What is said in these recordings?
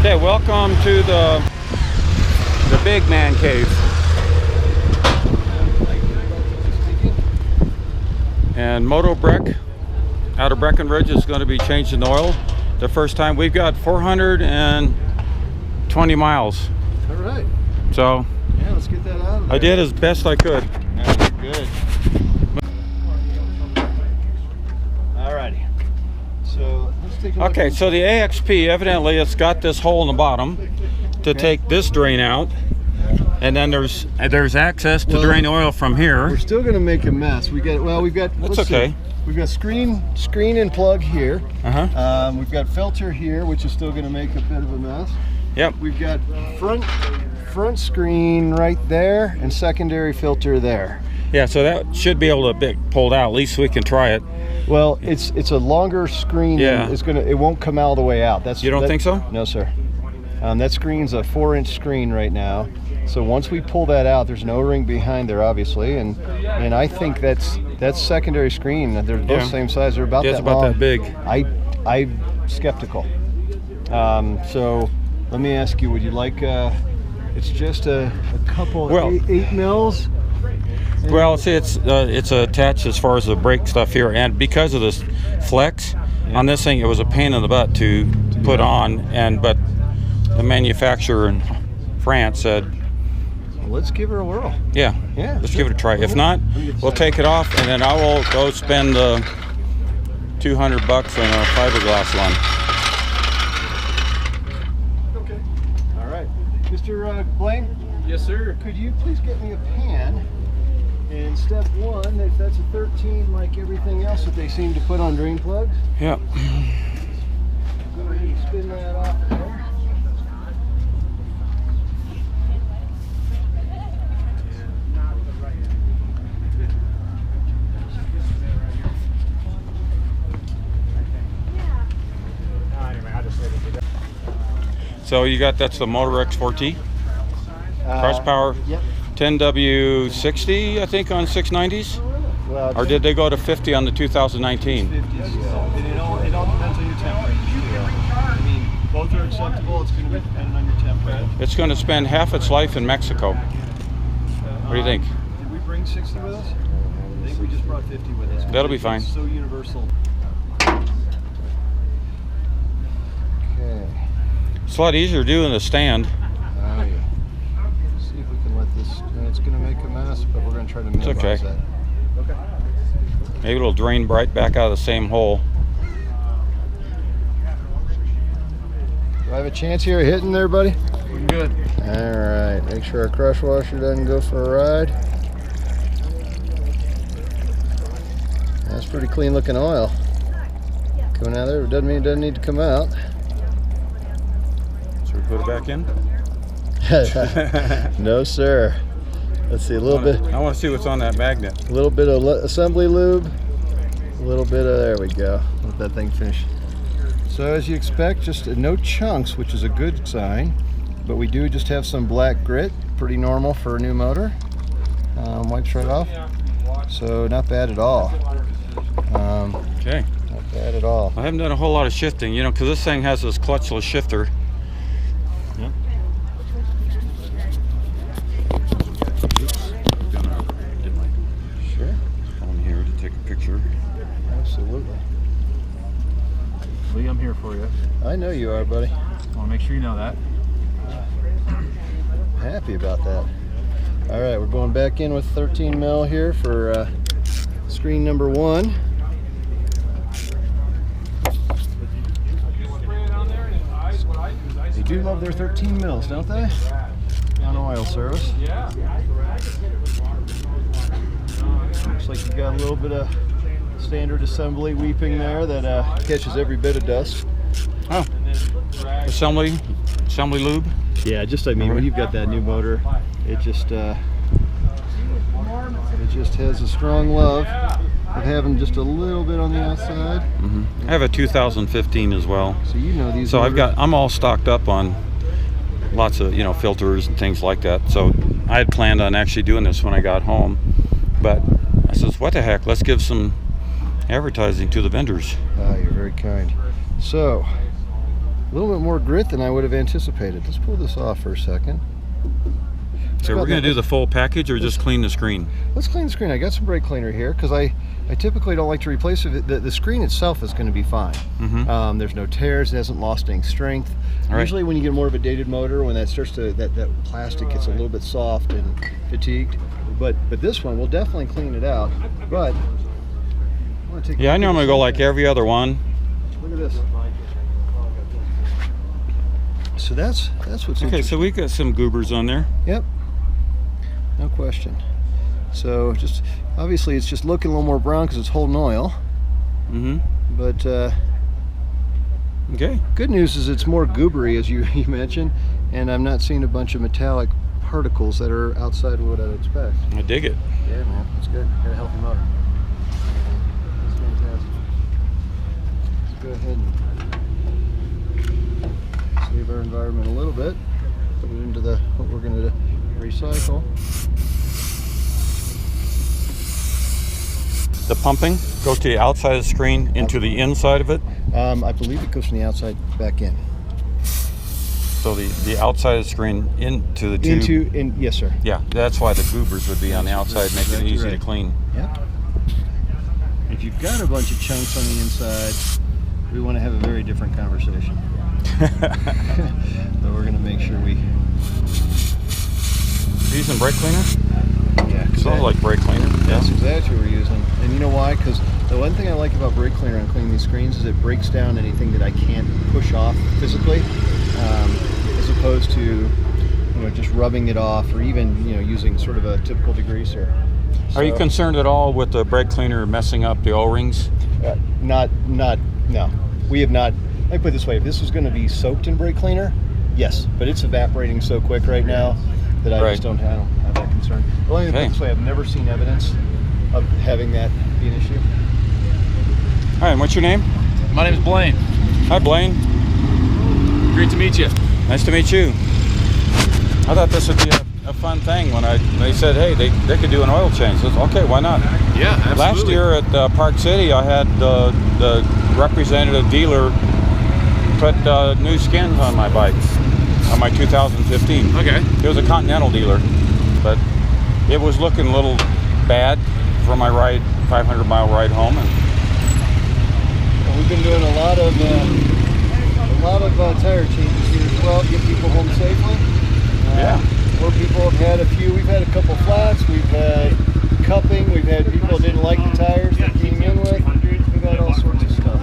Okay, welcome to the big man cave. And Motobreck out of Breckenridge is going to be changing the oil the first time. We've got 420 miles. All right. So yeah, let's get that out of there. I did as best I could. Yeah, good. All righty. So let's take a look. Okay, so the AXP, evidently it's got this hole in the bottom to take this drain out, and then there's access to drain oil from here. We're still going to make a mess. We've got That's okay. We've got screen and plug here. Uh-huh. We've got filter here, which is still going to make a bit of a mess. Yep. We've got front screen right there and secondary filter there. Yeah, so that should be able to be pulled out. At least we can try it. Well, it's a longer screen. Yeah. It won't come all the way out. You don't think so? No, sir. That screen's a 4-inch screen right now. So once we pull that out, there's an O-ring behind there, obviously, and I think that's secondary screen. They're both same size. They're about that long. That big. I'm skeptical. So let me ask you: would you like? It's just a couple 8 mils. Well, see, it's attached as far as the brake stuff here, and because of this flex on this thing, it was a pain in the butt to put on, but the manufacturer in France said, well, let's give her a whirl. Yeah, let's give it a try. If not, we'll take it off, and then I will go spend $200 on a fiberglass one. Okay. All right, Mr. Blaine. Yes, sir. Could you please get me a pan? And step 1, if that's a 13, like everything else that they seem to put on drain plugs. Yep. Go ahead and spin that off there. So you got, that's the Motor X4T? Horsepower? Yep. 10W60, I think, on 690s? Well, Or did they go to 50 on the 2019? 50s, yeah. And it all depends on your temp range. I mean, both are acceptable. It's going to be dependent on your temp range. It's going to spend half its life in Mexico. What do you think? Did we bring 60 with us? I think we just brought 50 with us. That'll be fine. It's so universal. Okay. It's a lot easier to do in the stand. See if we can let this. It's going to make a mess, but we're going to try to minimize okay. that. Okay. Maybe it'll drain right back out of the same hole. Do I have a chance here of hitting there, buddy? We're good. All right. Make sure our crush washer doesn't go for a ride. That's pretty clean looking oil. Coming out of there, doesn't mean it doesn't need to come out. Should we put it back in? No, sir. Let's see, a little bit. I want to see what's on that magnet. A little bit of assembly lube. A little bit of, there we go. Let that thing finish. So as you expect, just no chunks, which is a good sign. But we do just have some black grit, pretty normal for a new motor. Wipes right off. So not bad at all. Okay. Not bad at all. I haven't done a whole lot of shifting, you know, because this thing has this clutchless shifter. Yeah. Sure. On here to take a picture. Absolutely. Lee, I'm here for you. I know you are, buddy. I want to make sure you know that. Happy about that. All right, we're going back in with 13 mil here for screen number 1. They do love their 13 mils, don't they? On oil service. Looks like you got a little bit of standard assembly weeping there that catches every bit of dust. Oh. Assembly lube? Yeah, I mean, when you've got that new motor, it just has a strong love of having just a little bit on the outside. Mm-hmm. I have a 2015 as well. So you know these. So I'm all stocked up on lots of, filters and things like that. So I had planned on actually doing this when I got home, but I says, what the heck, let's give some advertising to the vendors. Ah, you're very kind. So A little bit more grit than I would have anticipated. Let's pull this off for a second. So we're going to do the full package or just clean the screen? Let's clean the screen. I got some brake cleaner here because I typically don't like to replace it. The screen itself is going to be fine. There's no tears. It hasn't lost any strength. Right. Usually when you get more of a dated motor, when that starts to, that plastic gets a little bit soft and fatigued. But this one, we'll definitely clean it out. But I want to take I normally go like every other one. Look at this. So that's what's Okay, so we got some goobers on there. Yep. No question. So just obviously it's just looking a little more brown because it's holding oil. But okay. Good news is it's more goobery, as you mentioned, and I'm not seeing a bunch of metallic particles that are outside of what I'd expect. I dig it. Yeah, man, that's good. Got a healthy motor. That's fantastic. Let's go ahead and save our environment a little bit. Put it into what we're going to recycle. The pumping goes to the outside of the screen into the inside of it? I believe it goes from the outside back in. So the outside of the screen into the tube? Yes, sir. Yeah, that's why the goobers would be on the outside, making it easy to clean. Yep. If you've got a bunch of chunks on the inside, we want to have a very different conversation. So we're going to make sure we... Using brake cleaner? Yeah. Smells like brake cleaner. That's exactly what we're using. And you know why? Because the one thing I like about brake cleaner on cleaning these screens is it breaks down anything that I can't push off physically, as opposed to just rubbing it off or even using sort of a typical degreaser. Are you concerned at all with the brake cleaner messing up the O-rings? No. We have not. Let me put it this way: if this was going to be soaked in brake cleaner, yes, but it's evaporating so quick right now that I just don't have that concern. Well, let me put it this way: I've never seen evidence of having that be an issue. All right, and what's your name? My name is Blaine. Hi, Blaine. Great to meet you. Nice to meet you. I thought this would be a fun thing when they said, hey, they could do an oil change. I said, okay, why not? Yeah, absolutely. Last year at Park City, I had the representative dealer put new skins on my bike, on my 2015. Okay. It was a Continental dealer, but it was looking a little bad for my ride, 500-mile ride home. We've been doing a lot of tire changes here as well to get people home safely. More people have had we've had a couple flats, we've had cupping, we've had people that didn't like the tires they came in with. We've had all sorts of stuff.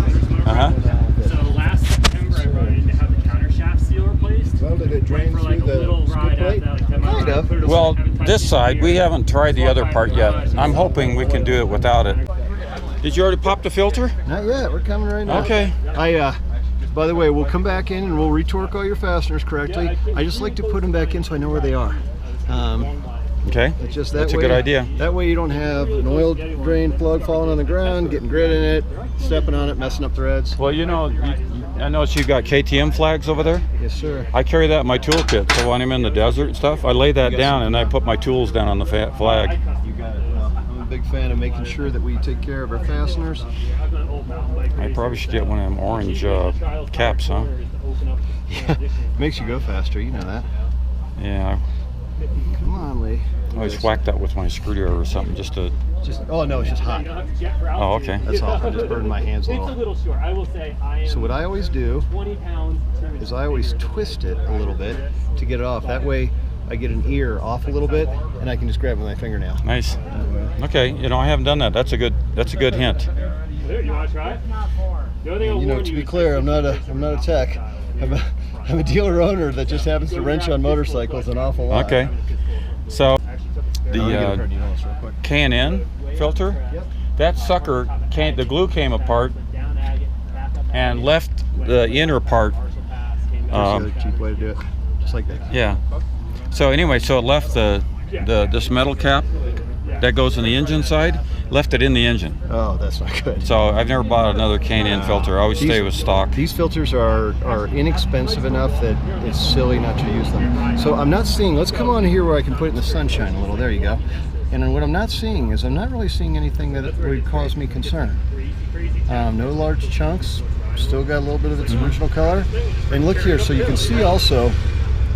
So last September I brought in to have the counter shaft seal replaced. Well, did it drain for like through a little the ride skid plate? out that, like 10 miles Kind of. put it away, Well, haven't touched this it side, in we years. haven't tried the other part yet. I'm hoping we can do it without it. Did you already pop the filter? Not yet. We're coming right now. Okay. By the way, we'll come back in and we'll retorque all your fasteners correctly. I just like to put them back in so I know where they are. Okay. It's just That's a good idea. That way you don't have an oil drain plug falling on the ground, getting grit in it, stepping on it, messing up threads. Well, I noticed you've got KTM flags over there. Yes, sir. I carry that in my toolkit, so when I'm in the desert and stuff, I lay that down and I put my tools down on the flag. You got it. Well, I'm a big fan of making sure that we take care of our fasteners. I probably should get one of them orange caps, huh? Yeah, makes you go faster, you know that. Yeah. Come on, Lee. I always whack that with my screwdriver or something Oh no, it's just hot. Oh, okay. That's all. I just burned my hands a It's a little. little short. I will say I am So what I always do 20 pounds is I always twist it a little bit to get it off. That way I get an ear off a little bit and I can just grab it with my fingernail. Nice. Okay, I haven't done that. That's a good hint. Dude, you want to try? The only thing I'll You know, warn to you be is clear, I'm not a tech. I'm a dealer owner that just happens to wrench on motorcycles an awful lot. Okay. So I'll get a pair the of needles real quick. K&N filter, that sucker the glue came apart and left the inner part. Here's the other cheap way to do it, just like that. Yeah. So anyway, so it left this metal cap that goes in the engine side, left it in the engine. Oh, that's not good. So I've never bought another K&N filter. I always stay with stock. These filters are inexpensive enough that it's silly not to use them. So I'm not seeing, let's come on here where I can put it in the sunshine a little. There you go. And what I'm not seeing is I'm not really seeing anything that would cause me concern. No large chunks, still got a little bit of its original color. And look here, so you can see also,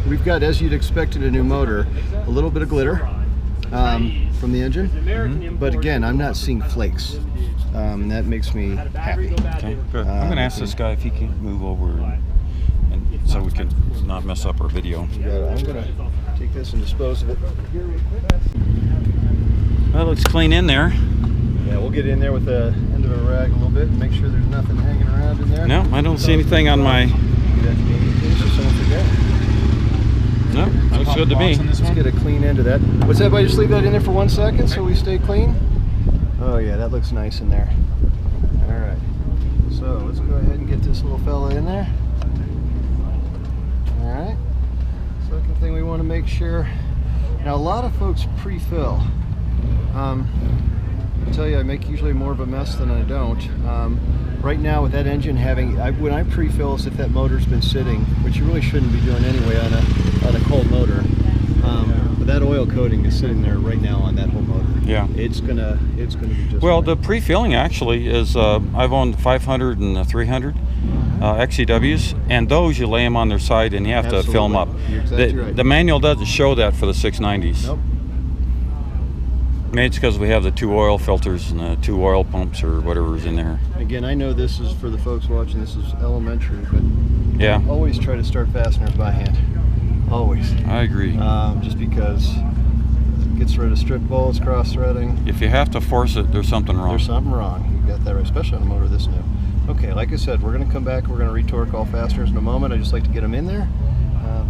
we've got, as you'd expect in a new motor, a little bit of glitter from the engine. But again, I'm not seeing flakes. That makes me happy. Okay, good. I'm going to ask this guy if he can move over and so we can not mess up our video. I'm going to take this and dispose of it here real quick. Well, it looks clean in there. Yeah, we'll get in there with the end of a rag a little bit and make sure there's nothing hanging around in there. No, I don't see anything on my... No, looks good to me. Let's get a clean end of that. What's that, buddy? Just leave that in there for 1 second so we stay clean. Oh yeah, that looks nice in there. All right. So let's go ahead and get this little fella in there. All right. Second thing we want to make sure. Now a lot of folks pre-fill. I'll tell you, I make usually more of a mess than I don't. Right now with that engine having, when I pre-fill, as if that motor's been sitting, which you really shouldn't be doing anyway on a cold motor. But that oil coating is sitting there right now on that whole motor. Yeah. It's gonna be just Well, fine. the pre-filling actually is, I've owned 500 and 300 XCWs, and those you lay them on their side and you have to fill them up. You're exactly right. The manual doesn't show that for the 690s. Nope. Maybe it's because we have the 2 oil filters and the 2 oil pumps or whatever's in there. Again, I know this is for the folks watching, this is elementary, but Yeah, always try to start fasteners by hand. Always. I agree. Just because it gets rid of strip bolts, cross-threading. If you have to force it, there's something wrong. There's something wrong. You got that right, especially on a motor this new. Okay, like I said, we're going to come back. We're going to retorque all fasteners in a moment. I just like to get them in there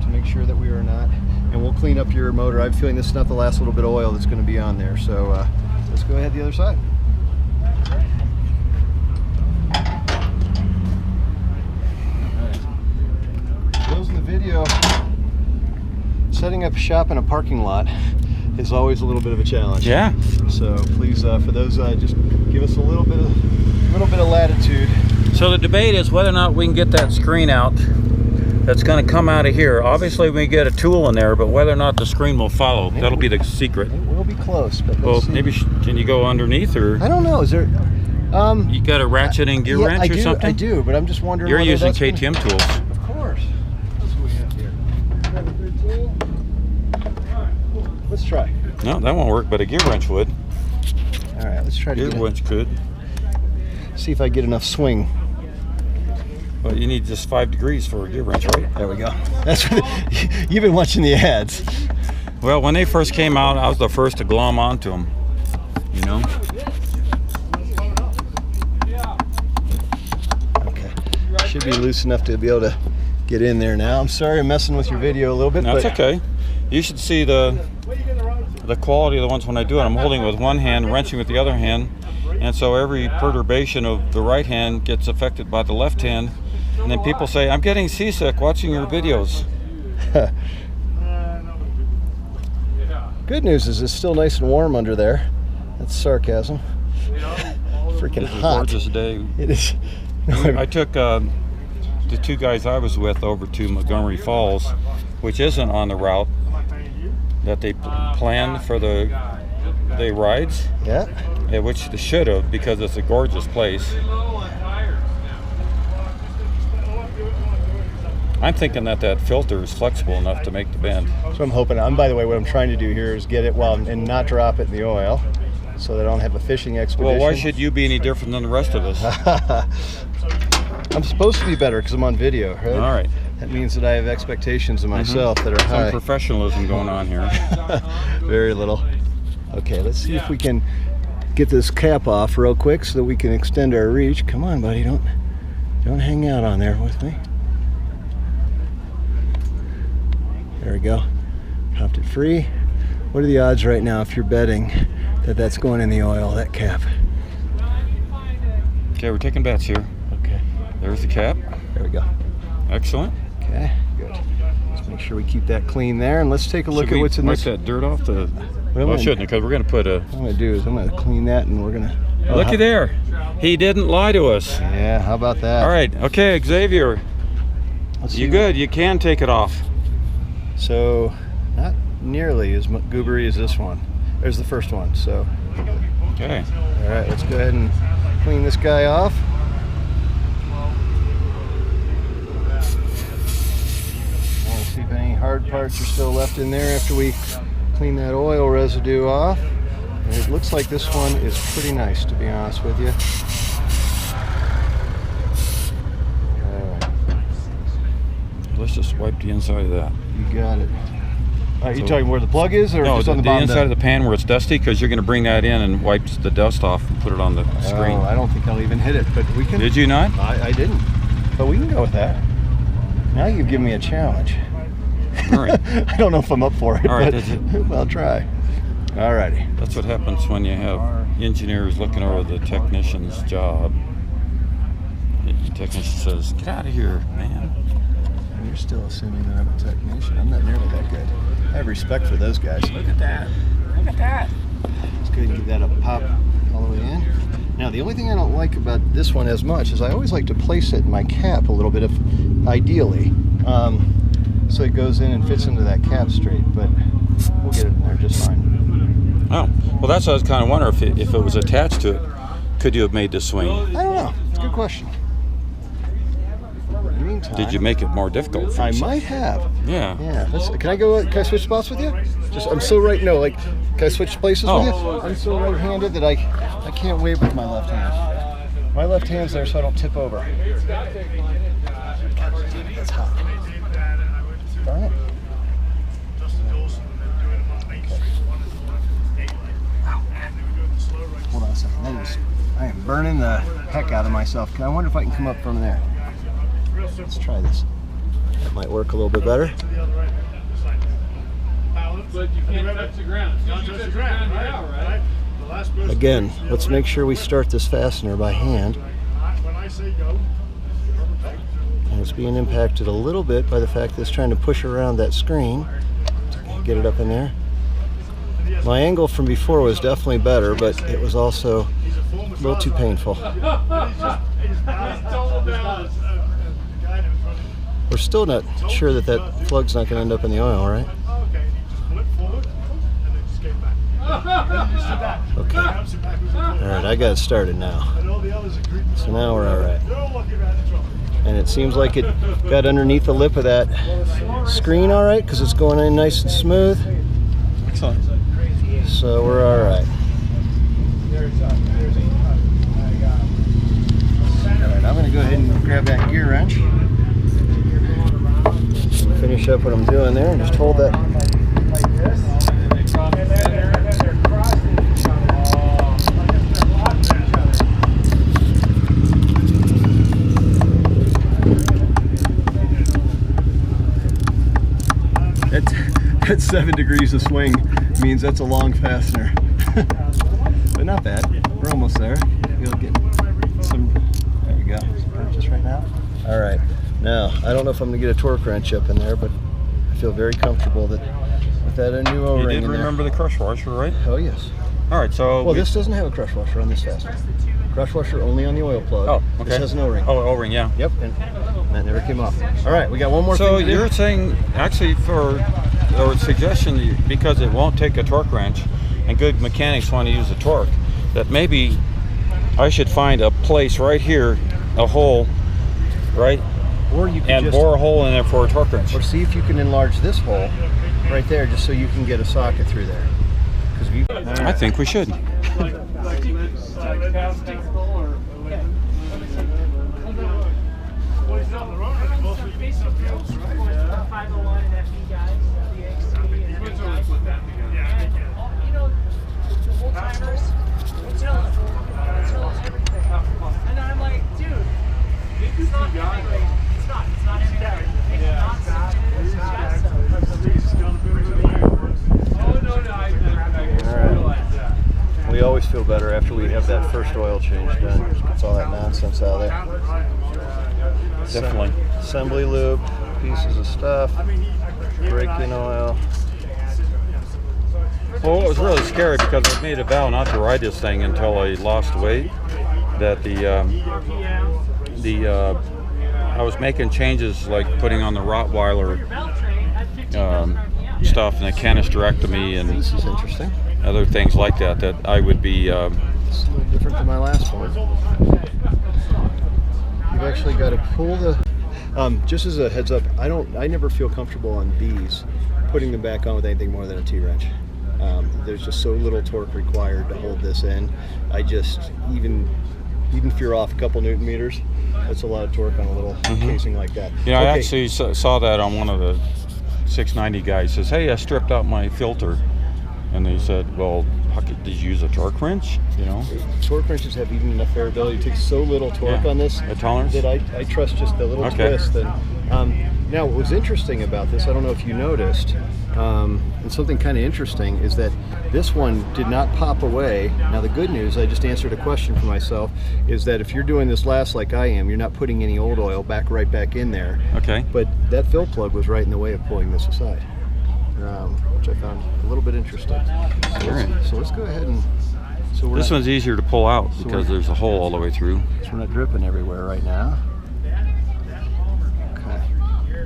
to make sure that we are not. And we'll clean up your motor. I'm feeling this is not the last little bit of oil that's going to be on there. So let's go ahead the other side. Closing the video. Setting up shop in a parking lot is always a little bit of a challenge. Yeah. So please, for those, just give us a little bit of latitude. So the debate is whether or not we can get that screen out that's going to come out of here. Obviously we get a tool in there, but whether or not the screen will follow, that'll be the secret. It will be close, but Well, let's see. maybe can you go underneath, or I don't know. Is there? you got a ratchet and gear Yeah, wrench or something? I do, but I'm just wondering. You're whether using that's KTM tools. Of course. That's what we have here. Number 13. Let's try. No, that won't work, but a gear wrench would. All right, let's try to Gear get wrench could. see if I get enough swing. But you need just 5 degrees for a gear wrench, right? There we go. That's what you've been watching the ads. Well, when they first came out, I was the first to glom onto them. You know? Okay. Should be loose enough to be able to get in there now. I'm sorry I'm messing with your video a little bit. That's but okay. You should see the quality of the ones when I do it. I'm holding with one hand, wrenching with the other hand, and so every perturbation of the right hand gets affected by the left hand. And then people say, I'm getting seasick watching your videos. Good news is it's still nice and warm under there. That's sarcasm. Freaking It's a hot. gorgeous day. It is. I took the 2 guys I was with over to Montgomery Falls, which isn't on the route that they planned for the rides, Yeah. which they should have, because it's a gorgeous place. I'm thinking that filter is flexible enough to make the bend. So I'm hoping. By the way, what I'm trying to do here is get it and not drop it in the oil, so that I don't have a fishing expedition. Well, why should you be any different than the rest of us? I'm supposed to be better because I'm on video, right? All right. That means that I have expectations of myself that are Some high. professionalism going on here. Very little. Okay, let's see if we can get this cap off real quick so that we can extend our reach. Come on, buddy, don't hang out on there with me. There we go. Popped it free. What are the odds right now if you're betting that that's going in the oil, that cap? Okay, we're taking bets here. Okay, There's the cap. there we go. Excellent. Okay, good. Let's make sure we keep that clean there, and let's take a look Should at we what's in wipe this. that dirt off the... Well, Well, shouldn't, because we're going to put a... What I'm gonna do is I'm gonna clean that, and we're gonna. Looky there. He didn't lie to us. Yeah, how about that? All right. Okay, Xavier. Let's You see. good. You can take it off. So, not nearly as goobery as this one. There's the first one. So, Okay. all right, let's go ahead and clean this guy off. We'll see if any hard parts are still left in there after we clean that oil residue off. And it looks like this one is pretty nice, to be honest with you. Let's just wipe the inside of that. You got it. You talking where the plug is, or No, just the, on the the bottom? inside of the pan where it's dusty, because you're going to bring that in and wipe the dust off and put it on the screen. Oh, I don't think I'll even hit it, but we can. Did you not? I didn't, but we can go with that. Now you've given me a challenge. All right. I don't know if I'm up for it, All right, but I'll try. All righty. That's what happens when you have engineers looking over the technician's job. The technician says, "Get out of here, man." And you're still assuming that I'm a technician. I'm not nearly that good. I have respect for those guys. Look at that. Look at that. Let's go ahead and give that a pop all the way in. Now, the only thing I don't like about this one as much is I always like to place it in my cap a little bit, ideally, so it goes in and fits into that cap straight, but we'll get it in there just fine. Oh, well, that's what I was kind of wondering, if it was attached to it, could you have made this swing? I don't know. It's a good question. In the meantime, Did you make it more difficult for I yourself? might have. Yeah. Yeah. Can I go? Can I switch spots with you? I'm so right. No, like, can I switch places with you? I'm so right-handed that I can't wave with my left hand. My left hand's there so I don't tip over. That's hot. Darn it. Hold on a second. I am burning the heck out of myself. I wonder if I can come up from there. Let's try this. That might work a little bit better. Again, let's make sure we start this fastener by hand. And it's being impacted a little bit by the fact that it's trying to push around that screen to get it up in there. My angle from before was definitely better, but it was also a little too painful. We're still not sure that that plug's not going to end up in the oil, right? Okay. All right, I got it started now. So now we're all right. And it seems like it got underneath the lip of that screen all right, because it's going in nice and smooth. Excellent. So we're all right. All right, I'm going to go ahead and grab that gear wrench. Finish up what I'm doing there and just hold that. At 7 degrees of swing means that's a long fastener. But not bad. We're almost there. You'll get some. There we go. Just right now. All right. Now, I don't know if I'm going to get a torque wrench up in there, but I feel very comfortable that with that a new O-ring You in did there. remember the crush washer, right? Oh, yes. All right, so... Well, this doesn't have a crush washer on this fastener. Crush washer only on the oil plug. Oh, okay. This has an O-ring. Oh, O-ring, yeah. Yep, and that never came off. All right, we got one more So thing to do. you're saying, actually, for a suggestion, because it won't take a torque wrench, and good mechanics want to use a torque, that maybe I should find a place right here, a hole, right? Or you can And just bore a hole in there for a torque wrench. or see if you can enlarge this hole right there, just so you can get a socket through there. Because you. I think we should. And I'm like, dude, it's not heavyweight. It's not heavyweight. It's We always feel better after we have that first oil change done. Gets all that nonsense out of there. Definitely. Assembly lube, pieces of stuff, brake-in oil. Well, it was really scary because I made a vow not to ride this thing until I lost weight. That I was making changes like putting on the Rottweiler stuff and a canisterectomy, and This is interesting. other things like that that I would be. It's a little different than my last one. You've actually got to pull the. Just as a heads up, I never feel comfortable on these putting them back on with anything more than a T-wrench. There's just so little torque required to hold this in. I just even if you're off a couple Newton meters, that's a lot of torque on a little casing like that. You know, I actually saw that on one of the 690 guys. Says, "Hey, I stripped out my filter," and they said, "Well, did you use a torque wrench?" You know, torque wrenches have even enough variability. It takes so little torque on this a tolerance that I trust just the little twist. And now, what was interesting about this, I don't know if you noticed, and something kind of interesting is that this one did not pop away. Now, the good news, I just answered a question for myself, is that if you're doing this last like I am, you're not putting any old oil right back in there. Okay. But that fill plug was right in the way of pulling this aside, which I found a little bit interesting. So let's go ahead and. So this one's easier to pull out because there's a hole all the way through. So we're not dripping everywhere right now. Okay.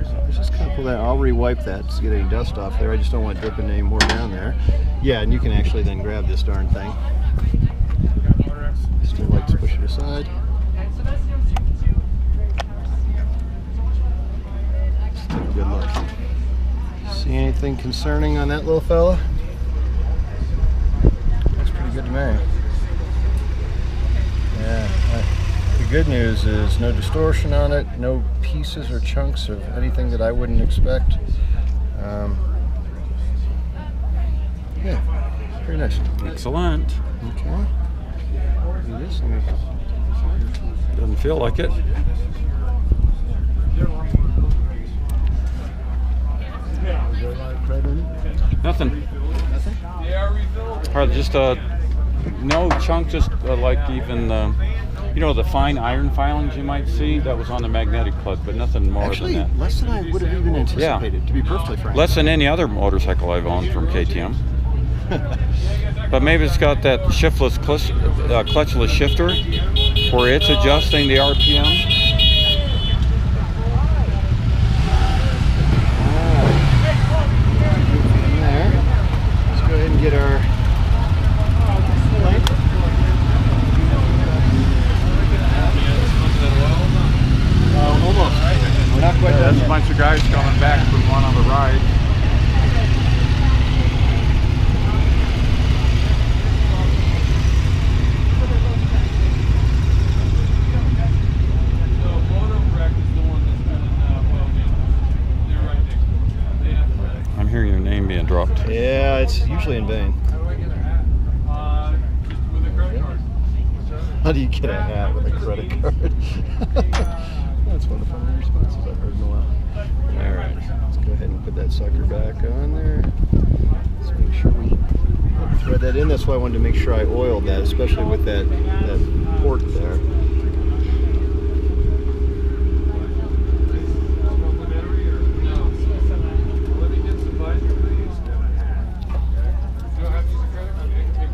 So let's just kind of pull that. I'll re-wipe that to get any dust off there. I just don't want dripping any more down there. Yeah, and you can actually then grab this darn thing. Still like to push it aside. Let's take a good look. See anything concerning on that little fella? Looks pretty good to me. Yeah. The good news is no distortion on it, no pieces or chunks of anything that I wouldn't expect. Yeah, very nice. Excellent. Okay. Do this. Doesn't feel like it. Nothing. Just no chunk, just like even you know, the fine iron filings you might see, that was on the magnetic plug, but nothing more Actually, than that. less than I would have even anticipated, to be perfectly frank. Less than any other motorcycle I've owned from KTM. But maybe it's got that shiftless clutchless shifter where it's adjusting the RPM. There. Let's go ahead and get our light. Almost. We're not quite done There's yet. a bunch of guys coming back from one on the ride. So Motobreck is the one that's been they're right next to it. I'm hearing your name being dropped. Yeah, it's usually in vain. How do I get a hat? Just with a credit card. How do you get a hat with a credit card? That's one of the funny responses I've heard in a while. All right, let's go ahead and put that sucker back on there. Let's make sure we thread that in. That's why I wanted to make sure I oiled that, especially with that port there.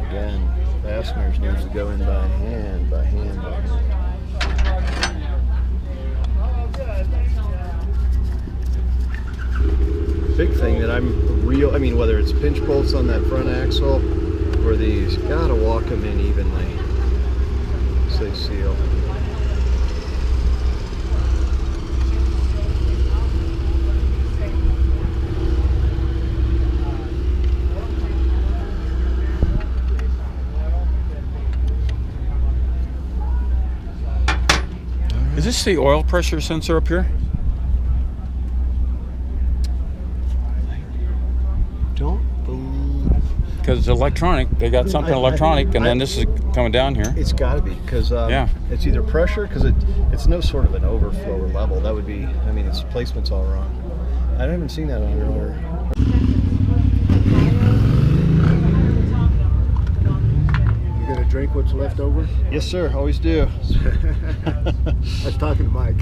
Again, fasteners needs to go in by hand, by hand, by hand. Big thing that I mean, whether it's pinch bolts on that front axle or these, gotta walk them in evenly so they seal. Is this the oil pressure sensor up here? Don't believe. Because it's electronic. They got something electronic, and then this is coming down here. It's got to be, because it's either pressure, because it's no sort of an overflow or level. That would be, I mean, its placement's all wrong. I haven't seen that on earlier. You gonna drink what's left over? Yes, sir. Always do. I was talking to Mike.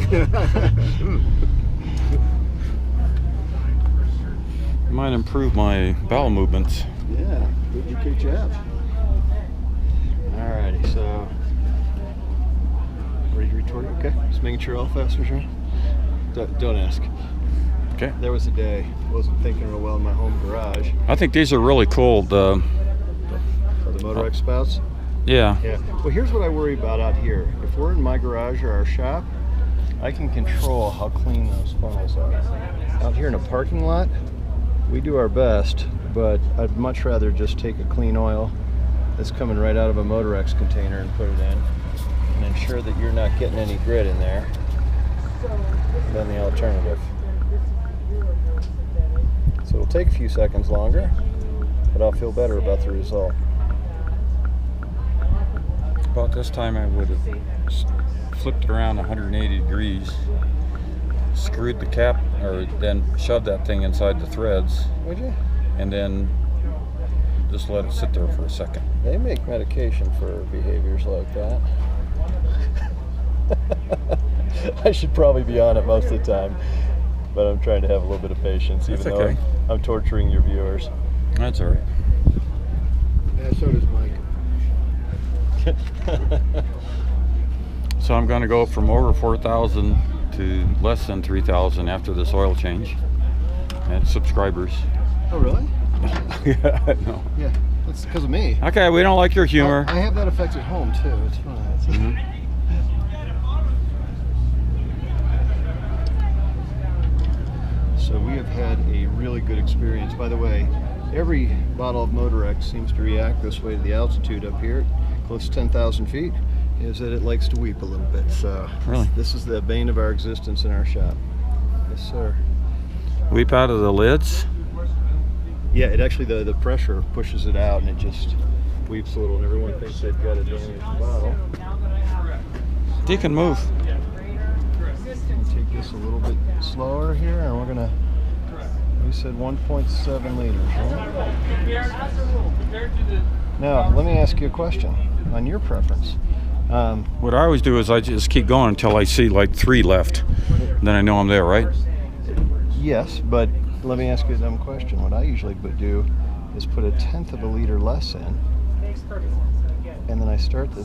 Might improve my bowel movements. Yeah, good job. Alrighty, so ready to retort? Okay, just making sure all fasteners are in. Don't ask. Okay. There was a day I wasn't thinking real well in my home garage. I think these are really cool. The the Motorex spouts? Yeah. Yeah. Well, here's what I worry about out here. If we're in my garage or our shop, I can control how clean those funnels are. Out here in a parking lot, we do our best, but I'd much rather just take a clean oil that's coming right out of a Motorex container and put it in and ensure that you're not getting any grit in there than the alternative. So it'll take a few seconds longer, but I'll feel better about the result. About this time I would have flipped it around 180 degrees, screwed the cap, or then shoved that thing inside the threads, Would you? and then just let it sit there for a second. They make medication for behaviors like that. I should probably be on it most of the time, but I'm trying to have a little bit of patience, even That's though okay. I'm torturing your viewers. That's all right. Yeah, so does Mike. So I'm going to go from over 4,000 to less than 3,000 after this oil change. And subscribers. Oh, really? Yeah, no. Yeah, that's because of me. Okay, we don't like your humor. I have that effect at home too. It's fine. So we have had a really good experience. By the way, every bottle of Motorex seems to react this way to the altitude up here, close to 10,000 feet, is that it likes to weep a little bit. So Really? this is the bane of our existence in our shop. Yes, sir. Weep out of the lids. Yeah, it actually, the pressure pushes it out and it just weeps a little, and everyone thinks they've got a damaged bottle. Deacon, move. Take this a little bit slower here, and we're gonna, we said 1.7 liters, right? Now, let me ask you a question on your preference. What I always do is I just keep going until I see like 3 left. Then I know I'm there, right? Yes, but let me ask you a dumb question. What I usually would do is put 1/10 of a liter less in, and then I start the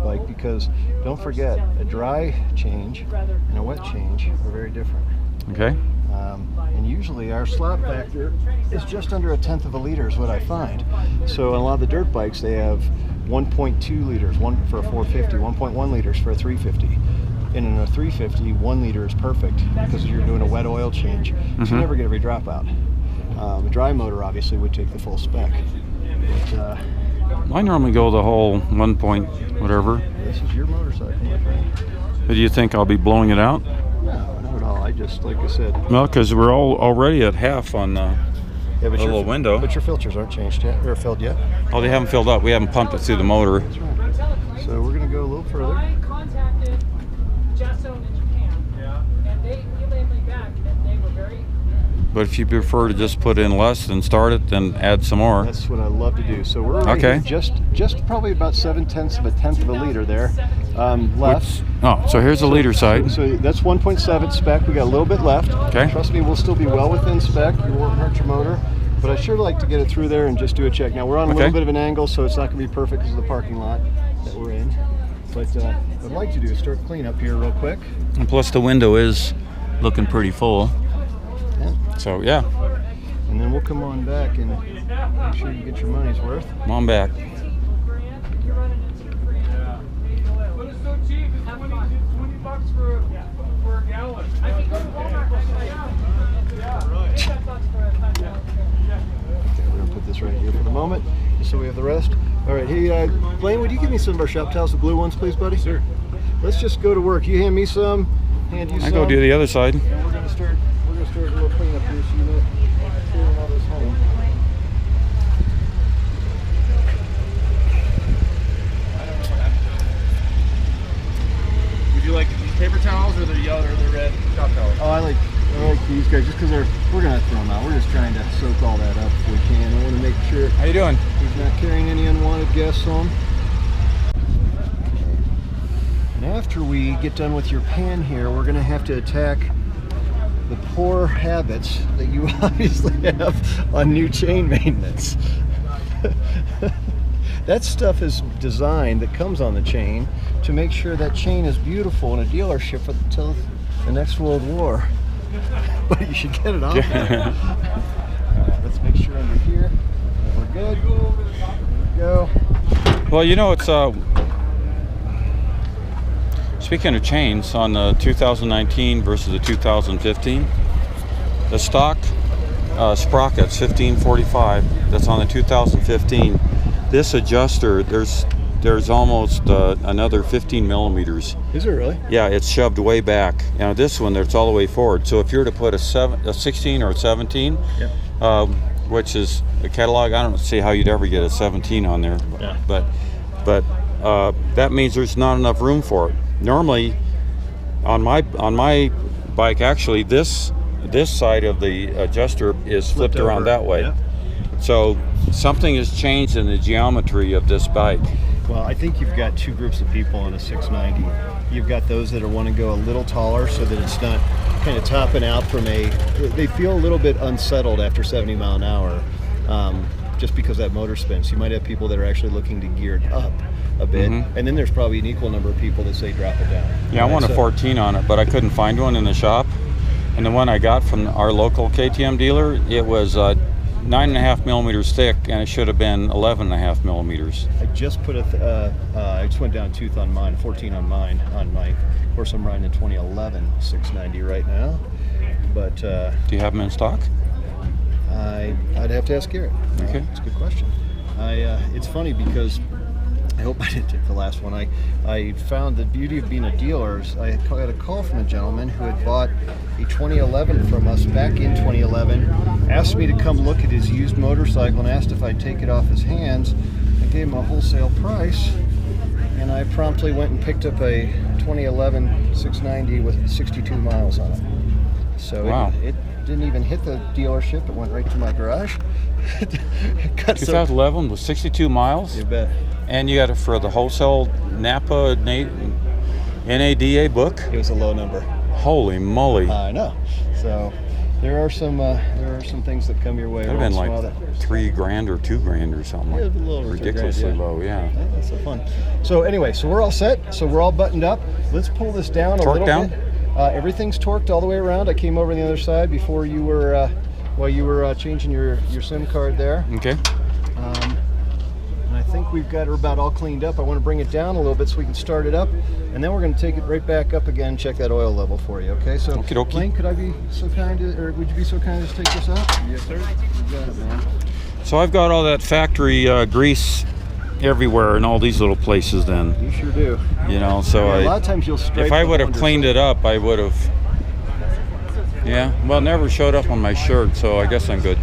bike, because don't forget, a dry change and a wet change are very different. Okay. And usually our slop factor is just under 1/10 of a liter is what I find. So on a lot of the dirt bikes, they have 1.2 liters, one for a 450, 1.1 liters for a 350. And in a 350, 1 liter is perfect because you're doing a wet oil change. So you never get every dropout. A dry motor obviously would take the full spec. But, I normally go the whole 1 point whatever. this is your motorcycle, my friend. Do you think I'll be blowing it out? No, not at all. I just, like I said, Well, because we're all already at half on yeah, but a little window. But your filters aren't changed yet, or filled yet. Oh, they haven't filled up. We haven't pumped it through the motor. That's right. So we're going to go a little further. I contacted Gesso in Japan, and they emailed me back, and they were very. But if you prefer to just put in less and start it, then add some more. That's what I love to do. So we're right Okay. here, just probably about 0.7 of a tenth of a liter there left. Oh, so here's the liter side. So that's 1.7 spec. We got a little bit left. Okay. Trust me, we'll still be well within spec. You won't hurt your motor. But I sure like to get it through there and just do a check. Now we're on a Okay. little bit of an angle, so it's not going to be perfect because of the parking lot that we're in. But what I'd like to do is start clean up here real quick. And plus the window is looking pretty full. Yeah. So yeah, And then we'll come on back and make sure you get your money's worth. come on back. But it's so cheap. It's 20 bucks for a gallon. I can go to Walmart right now. Yeah, right. $10 for a gallon. Okay, we're gonna put this right here for the moment, just so we have the rest. All right, hey, Blaine, would you give me some of our shop towels, the blue ones, please, buddy? Sure. Let's just go to work. You hand me some, hand you some. I go do the other side. And we're gonna start a little cleanup here, so you know, clearing all this home. Would you like these paper towels or the yellow or the red shop towels? Oh, I like these guys just because we're gonna throw them out. We're just trying to soak all that up if we can. I want to make sure How you doing? he's not carrying any unwanted guests home. And after we get done with your pan here, we're gonna have to attack the poor habits that you obviously have on new chain maintenance. That stuff is designed, that comes on the chain, to make sure that chain is beautiful in a dealership until the next World War. But you should get it off there. Let's make sure under here we're good. There we go. Well, you know, it's speaking of chains on the 2019 versus the 2015, the stock sprockets 1545 that's on the 2015. This adjuster, there's almost another 15 millimeters. Is it really? Yeah, it's shoved way back. Now this one, it's all the way forward. So if you were to put a 16 or a 17, Yep. Which is a catalog, I don't see how you'd ever get a 17 on there. Yeah. But that means there's not enough room for it. Normally, on my bike, actually, this side of the adjuster is flipped around over. that way. Yep. So something has changed in the geometry of this bike. Well, I think you've got two groups of people on a 690. You've got those that want to go a little taller so that it's not kind of topping out from they feel a little bit unsettled after 70 mile an hour, just because that motor spins. You might have people that are actually looking to gear it up a bit, and then there's probably an equal number of people that say drop it down. Yeah, I want a 14 on it, but I couldn't find one in the shop. And the one I got from our local KTM dealer, it was 9.5 millimeters thick, and it should have been 11.5 millimeters. I just put I just went down tooth on mine, 14 on mine, on my, of course I'm riding a 2011 690 right now, but Do you have them in stock? I'd have to ask Garrett. Okay. It's a good question. It's funny because I hope I didn't take the last one. I found the beauty of being a dealer is I got a call from a gentleman who had bought a 2011 from us back in 2011, asked me to come look at his used motorcycle and asked if I'd take it off his hands. I gave him a wholesale price, and I promptly went and picked up a 2011 690 with 62 miles on it. So wow. it didn't even hit the dealership. It went right to my garage. 2011 was 62 miles? You bet. And you got it for the wholesale Napa NADA book? It was a low number. Holy moly. I know. So there are some things that come your way. That would have been once in a while like $3,000 or $2,000 or something. Yeah, Like a little over ridiculously $3,000, yeah. low, yeah. That's so fun. So anyway, so we're all set. So we're all buttoned up. Let's pull this down a Torque little down? bit. Everything's torqued all the way around. I came over on the other side before you were while you were changing your SIM card there. Okay. And I think we've got her about all cleaned up. I want to bring it down a little bit so we can start it up, and then we're going to take it right back up again, check that oil level for you, okay? So, Okie dokie. Blaine, could I be so kind, or would you be so kind as to take this out? Yes, sir. You got it, man. So I've got all that factory grease everywhere in all these little places then, You sure do. you know, so Yeah, a lot of times you'll stripe if I the would have wonder- cleaned it up, I would have, yeah, well, it never showed up on my shirt, so I guess I'm good.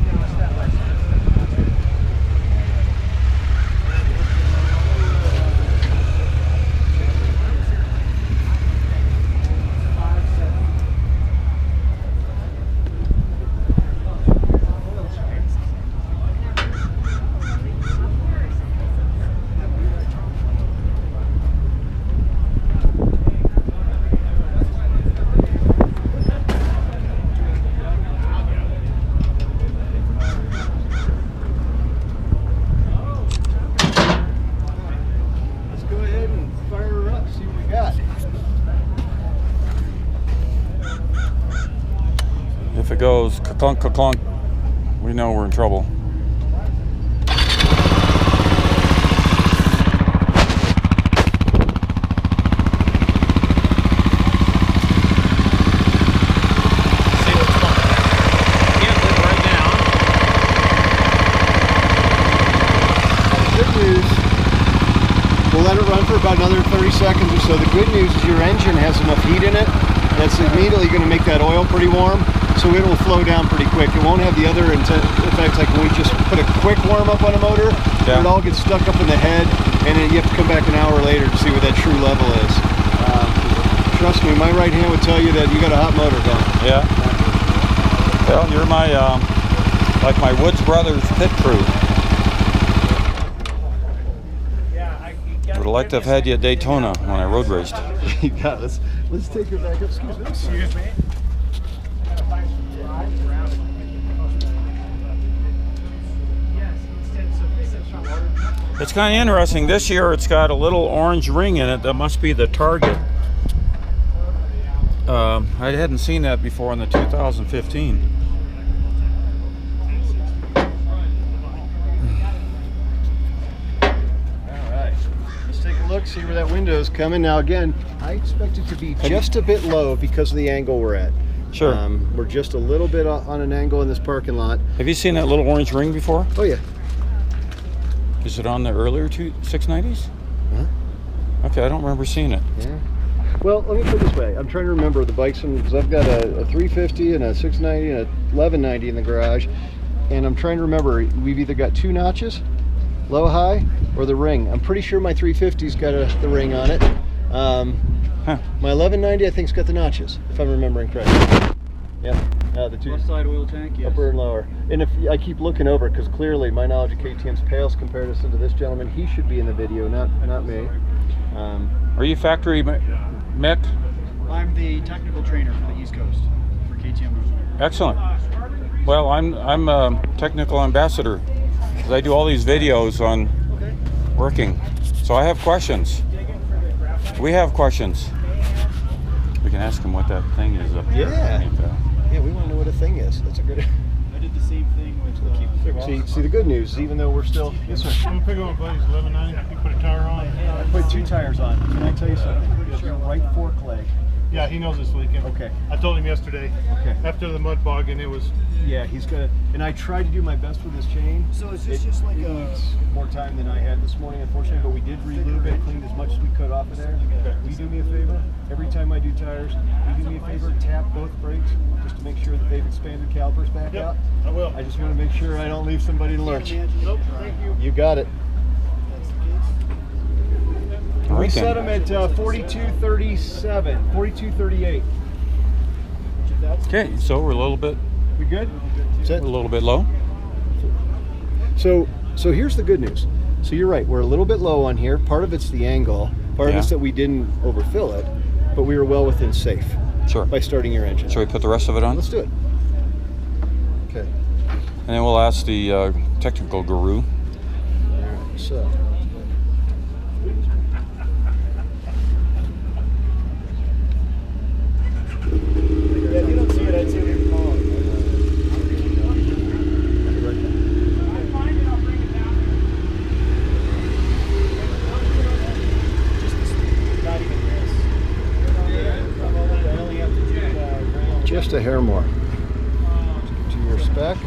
Let's go ahead and fire her up, see what we got. If it goes ka-clunk, ka-clunk, we know we're in trouble. Good news, we'll let it run for about another 30 seconds or so. The good news is your engine has enough heat in it that's immediately going to make that oil pretty warm, so it will flow down pretty quick. It won't have the other effects like when we just put a quick warm up on a motor, Yeah. it all gets stuck up in the head, and then you have to come back an hour later to see what that true level is. Trust me, my right hand would tell you that you got a hot motor going. Yeah. Well, you're my, like my Woods Brothers pit crew. Would have liked to have had you at Daytona when I road raced. You got it. Let's take her back up. Excuse me. Excuse me. It's kind of interesting. This year it's got a little orange ring in it. That must be the target. I hadn't seen that before in the 2015. All right. Let's see where that window is coming. Now again, I expect it to be just a bit low because of the angle we're at. Sure. We're just a little bit on an angle in this parking lot. Have you seen that little orange ring before? Oh yeah. Is it on the earlier 690s? Huh? Okay, I don't remember seeing it. Yeah. Well, let me put it this way. I'm trying to remember the bikes because I've got a 350 and a 690 and a 1190 in the garage, and I'm trying to remember. We've either got 2 notches, low, high, or the ring. I'm pretty sure my 350's got the ring on it. My 1190 I think's got the notches, if I'm remembering correctly. Yeah, the 2. Left side oil tank, yes. Upper and lower. And if I keep looking over, because clearly my knowledge of KTM's pales comparison to this gentleman, he should be in the video, not me. Are you factory Mick? I'm the technical trainer for the East Coast for KTM. Excellent. Well, I'm a technical ambassador because I do all these videos on working. So I have questions. We have questions. We can ask him what that thing is up there. Yeah, we want to know what a thing is. That's a good. I did the same thing with See the good news, even though we're still. Yes, sir. I'm gonna pick up my buddy's 1190. You put a tire on. I put 2 tires on. Can I tell you something? It's your right fork leg. Yeah, he knows this weekend. Okay. I told him yesterday. Okay. After the mud bog, and it was. Yeah, he's gonna. And I tried to do my best with this chain. So is this just like it needs more time than I had this morning, unfortunately. But we did re-lube it, cleaned as much as we could off of there. Will you do me a favor? Every time I do tires, will you do me a favor? Tap both brakes just to make sure that they've expanded calipers back out. I will. I just want to make sure I don't leave somebody in the lurch. Nope. Thank you. You got it. All We right, set then. them at 42.37, 42.38. Okay, so we're a little bit We good? a little bit low. So here's the good news. So you're right, we're a little bit low on here. Part of it's the angle. Part of it's that we didn't overfill it, but we were well within safe Sure. by starting your engine. Shall we put the rest of it on? Let's do it. Okay. And then we'll ask the technical guru. All right. So. Yeah, if you don't see it, I'd say we're calling. Just a hair more. To your spec.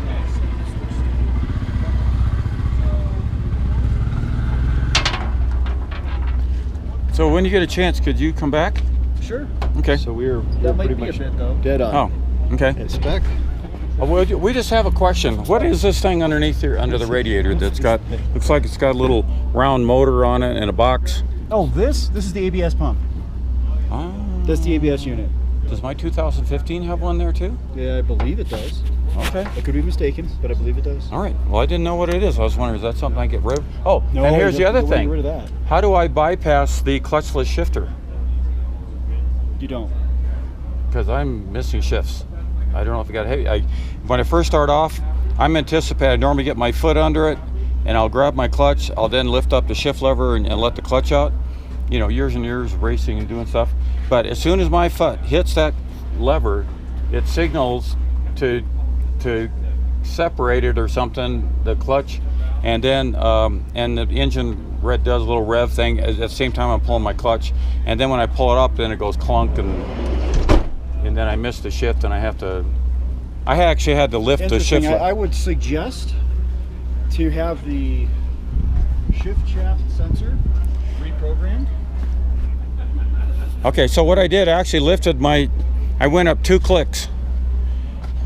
So when you get a chance, could you come back? Sure. Okay. So we're That might pretty be a much bit though. dead on. Oh, okay. And spec. We just have a question. What is this thing underneath here, under the radiator that's got, looks like it's got a little round motor on it and a box? Oh, this is the ABS pump. Oh. That's the ABS unit. Does my 2015 have one there too? Yeah, I believe it does. Okay. I could be mistaken, but I believe it does. All right. Well, I didn't know what it is. I was wondering, is that something I get rid of? Oh, No, and here's you the other don't wanna thing. get rid of that. How do I bypass the clutchless shifter? You don't. Because I'm missing shifts. I don't know if I got heavy. When I first start off, I'm anticipating I normally get my foot under it, and I'll grab my clutch. I'll then lift up the shift lever and let the clutch out. You know, years and years racing and doing stuff. But as soon as my foot hits that lever, it signals to separate it or something, the clutch, and then and the engine does a little rev thing at the same time I'm pulling my clutch, and then when I pull it up, then it goes clunk, and then I miss the shift, and I actually had to lift the shift. I would suggest to have the shift shaft sensor reprogrammed. Okay, so what I did, I actually lifted I went up 2 clicks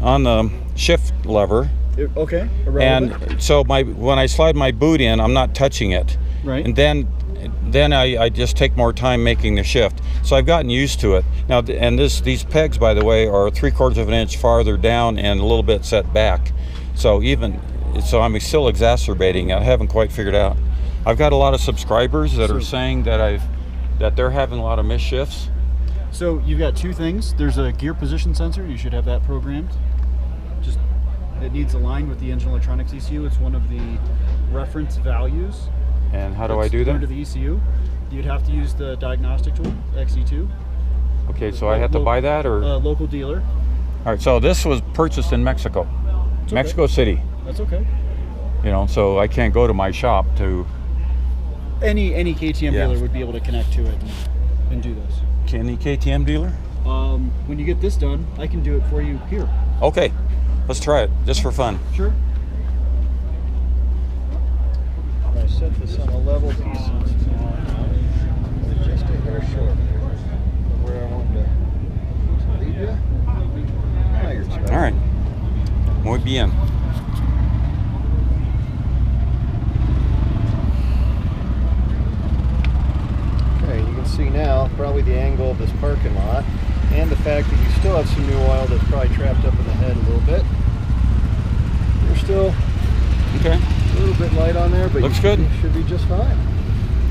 on the shift lever. Okay. And so when I slide my boot in, I'm not touching it. Right. And then I just take more time making the shift. So I've gotten used to it. Now, and these pegs, by the way, are 3/4 of an inch farther down and a little bit set back. So I'm still exacerbating. I haven't quite figured out. I've got a lot of subscribers that are saying that they're having a lot of missed shifts. So you've got 2 things. There's a gear position sensor. You should have that programmed. Just it needs aligned with the engine electronics ECU. It's one of the reference values. And how do I do Going that? to the ECU, you'd have to use the diagnostic tool, XE2. Okay, so I have to buy that, or? Local dealer. All right, so this was purchased in Mexico, okay. Mexico City. That's okay. You know, so I can't go to my shop to Any KTM Yeah. dealer would be able to connect to it and do this. Any KTM dealer? When you get this done, I can do it for you here. Okay, let's try it just for fun. Sure. I set this on a level piece. It's just a hair short of where I wanted to leave you. Now you're right. All right, muy bien. Okay, you can see now probably the angle of this parking lot and the fact that you still have some new oil that's probably trapped up in the head a little bit. You're still Okay, a little bit light on there, but Looks you good. should be just fine.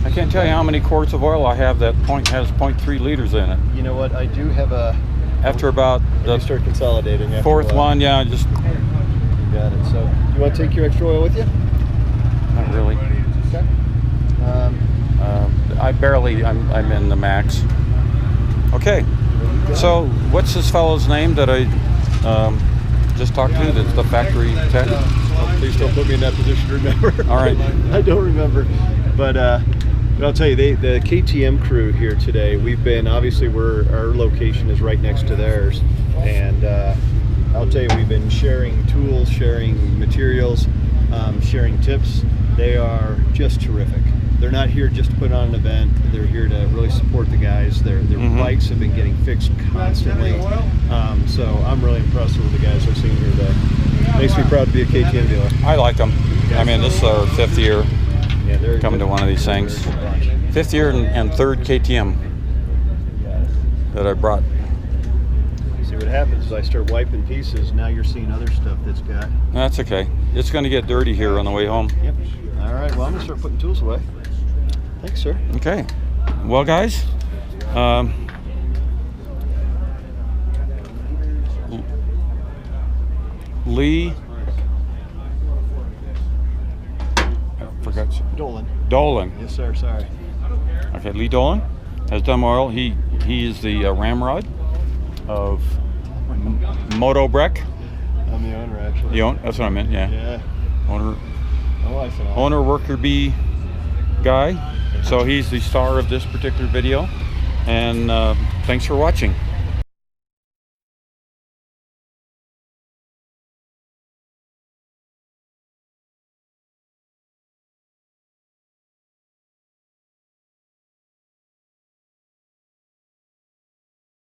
I can't tell you how many quarts of oil I have that has 0.3 liters in it. You know what? I do have a. After about You the start consolidating. After a fourth while. one, yeah, just You got it. So, you want to take your extra oil with you? not really. Okay. I barely, I'm in the max. Okay, so what's this fellow's name that I just talked to? That's the factory tech. Please don't put me in that position to remember. All right. I don't remember, but I'll tell you, the KTM crew here today. We've been obviously our location is right next to theirs, and I'll tell you, we've been sharing tools, sharing materials, sharing tips. They are just terrific. They're not here just to put on an event. They're here to really support the guys. Their bikes have been getting fixed constantly. So I'm really impressed with the guys I've seen here today. Makes me proud to be a KTM dealer. I like them. I mean, this is our 5th year Yeah, they're coming to one of these things. 5th year and 3rd KTM that I brought. See what happens is I start wiping pieces. Now you're seeing other stuff that's got. That's okay. It's going to get dirty here on the way home. Yep. All right. Well, I'm gonna start putting tools away. Thanks, sir. Okay. Well, guys, Lee, I forgot. Dolan. Dolan. Yes, sir. Sorry. Okay, Lee Dolan has done oil. He is the ramrod of Motobreck. I'm the owner, actually. That's what I meant. Yeah. Yeah. Owner, My wife and I. worker bee guy. So he's the star of this particular video. And thanks for watching.